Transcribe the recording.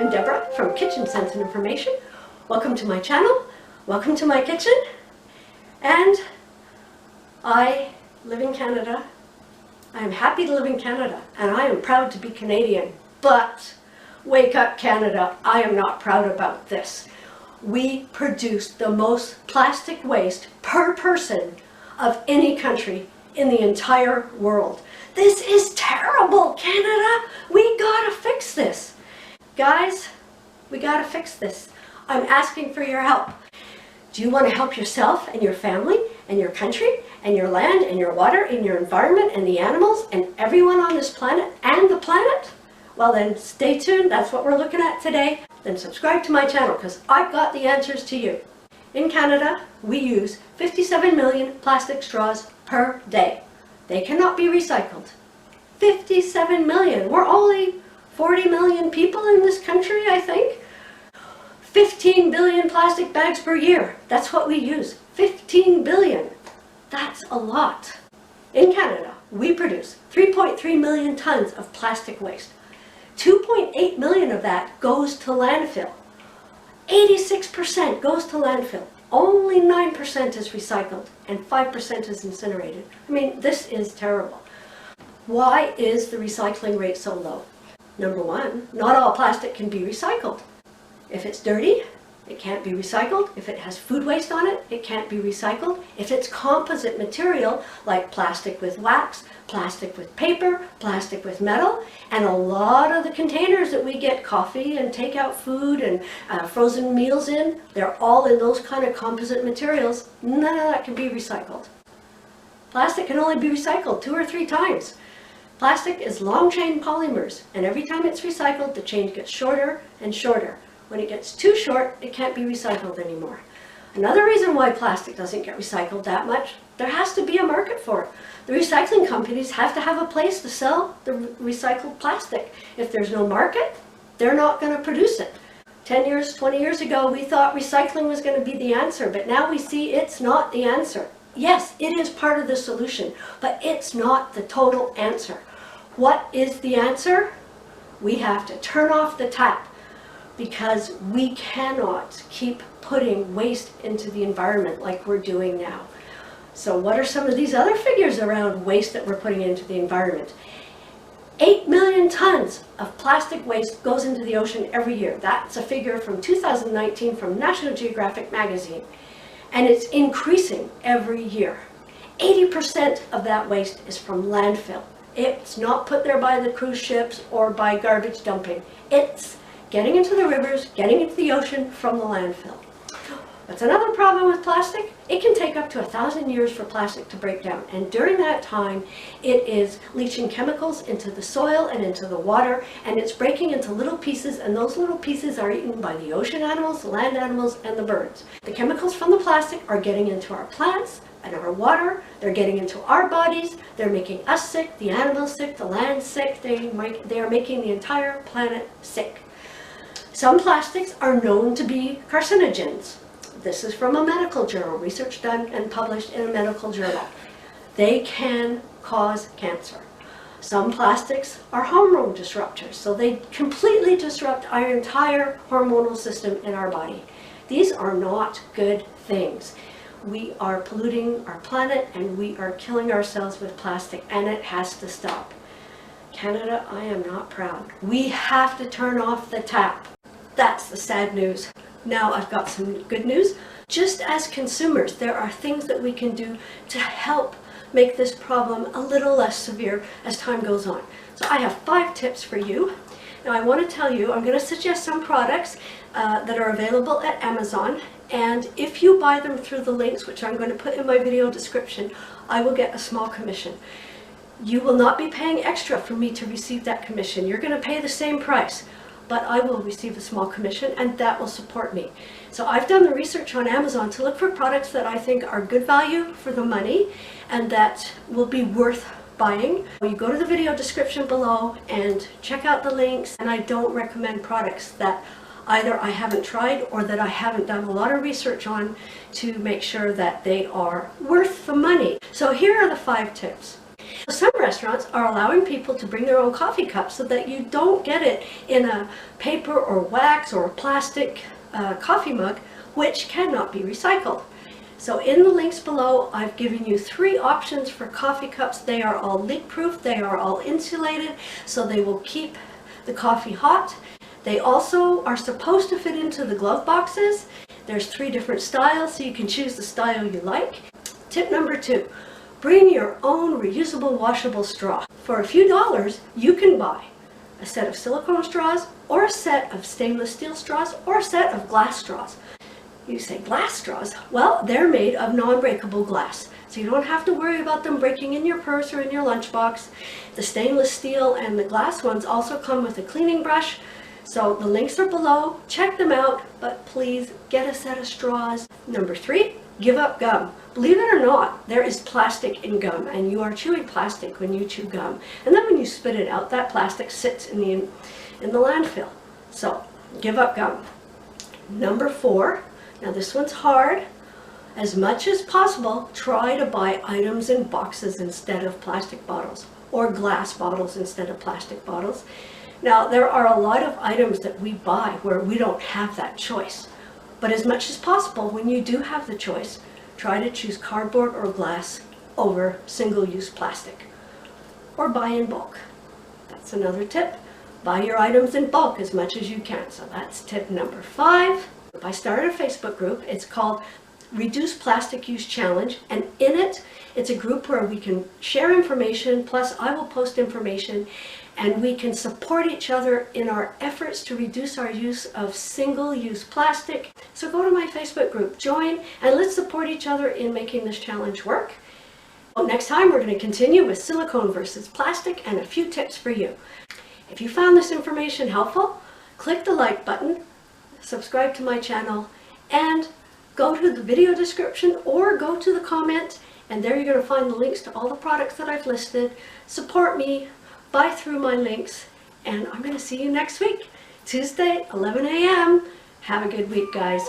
I'm Deborah from Kitchen Sense and Information. Welcome to my channel. Welcome to my kitchen. And I live in Canada. I am happy to live in Canada and I am proud to be Canadian. But wake up, Canada, I am not proud about this. We produce the most plastic waste per person of any country in the entire world. This is terrible, Canada. We gotta fix this. Guys, we gotta fix this. I'm asking for your help. Do you want to help yourself and your family and your country and your land and your water and your environment and the animals and everyone on this planet and the planet? Well then, stay tuned. That's what we're looking at today. Then subscribe to my channel because I've got the answers to you. In Canada, we use 57 million plastic straws per day. They cannot be recycled. 57 million. We're only 40 million people in this country, I think. 15 billion plastic bags per year. That's what we use. 15 billion. That's a lot. In Canada, we produce 3.3 million tons of plastic waste. 2.8 million of that goes to landfill. 86% goes to landfill. Only 9% is recycled and 5% is incinerated. I mean, this is terrible. Why is the recycling rate so low? Number one, not all plastic can be recycled. If it's dirty, it can't be recycled. If it has food waste on it, it can't be recycled. If it's composite material, like plastic with wax, plastic with paper, plastic with metal, and a lot of the containers that we get coffee and takeout food and frozen meals in, they're all in those kind of composite materials. None of that can be recycled. Plastic can only be recycled 2 or 3 times. Plastic is long chain polymers, and every time it's recycled, the chain gets shorter and shorter. When it gets too short, it can't be recycled anymore. Another reason why plastic doesn't get recycled that much, there has to be a market for it. The recycling companies have to have a place to sell the recycled plastic. If there's no market, they're not going to produce it. 10 years, 20 years ago, we thought recycling was going to be the answer, but now we see it's not the answer. Yes, it is part of the solution, but it's not the total answer. What is the answer? We have to turn off the tap, because we cannot keep putting waste into the environment like we're doing now. So what are some of these other figures around waste that we're putting into the environment? 8 million tons of plastic waste goes into the ocean every year. That's a figure from 2019 from National Geographic magazine. And it's increasing every year. 80% of that waste is from landfill. It's not put there by the cruise ships or by garbage dumping. It's getting into the rivers, getting into the ocean from the landfill. That's another problem with plastic. It can take up to 1,000 years for plastic to break down. And during that time, it is leaching chemicals into the soil and into the water, and it's breaking into little pieces, and those little pieces are eaten by the ocean animals, the land animals, and the birds. The chemicals from the plastic are getting into our plants and our water. They're getting into our bodies. They're making us sick, the animals sick, the land sick. They are making the entire planet sick. Some plastics are known to be carcinogens. This is from a medical journal, research done and published in a medical journal. They can cause cancer. Some plastics are hormone disruptors, so they completely disrupt our entire hormonal system in our body. These are not good things. We are polluting our planet and we are killing ourselves with plastic, and it has to stop. Canada, I am not proud. We have to turn off the tap. That's the sad news. Now I've got some good news. Just as consumers, there are things that we can do to help make this problem a little less severe as time goes on. So I have 5 tips for you. Now I want to tell you, I'm going to suggest some products that are available at Amazon, and if you buy them through the links, which I'm going to put in my video description, I will get a small commission. You will not be paying extra for me to receive that commission. You're going to pay the same price, but I will receive a small commission, and that will support me. So I've done the research on Amazon to look for products that I think are good value for the money and that will be worth buying. You go to the video description below and check out the links, and I don't recommend products that either I haven't tried or that I haven't done a lot of research on to make sure that they are worth the money. So here are the 5 tips. Some restaurants are allowing people to bring their own coffee cups so that you don't get it in a paper or wax or a plastic coffee mug, which cannot be recycled. So in the links below, I've given you 3 options for coffee cups. They are all leak-proof, they are all insulated, so they will keep the coffee hot. They also are supposed to fit into the glove boxes. There's 3 different styles, so you can choose the style you like. Tip number 2, bring your own reusable washable straw. For a few dollars, you can buy a set of silicone straws, or a set of stainless steel straws, or a set of glass straws. You say glass straws? Well, they're made of non-breakable glass, so you don't have to worry about them breaking in your purse or in your lunchbox. The stainless steel and the glass ones also come with a cleaning brush, so the links are below. Check them out, but please get a set of straws. Number 3, give up gum. Believe it or not, there is plastic in gum, and you are chewing plastic when you chew gum. And then when you spit it out, that plastic sits in the landfill. So give up gum. Number 4, now this one's hard. As much as possible, try to buy items in boxes instead of plastic bottles, or glass bottles instead of plastic bottles. Now, there are a lot of items that we buy where we don't have that choice. But as much as possible, when you do have the choice, try to choose cardboard or glass over single-use plastic. Or buy in bulk. That's another tip. Buy your items in bulk as much as you can. So that's tip number 5. I started a Facebook group. It's called Reduce Plastic Use Challenge, and in it, it's a group where we can share information, plus I will post information, and we can support each other in our efforts to reduce our use of single-use plastic. So go to my Facebook group, join, and let's support each other in making this challenge work. Well, next time we're going to continue with silicone versus plastic and a few tips for you. If you found this information helpful, click the like button, subscribe to my channel, and go to the video description or go to the comments, and there you're going to find the links to all the products that I've listed. Support me, buy through my links, and I'm going to see you next week, Tuesday, 11 a.m. Have a good week, guys.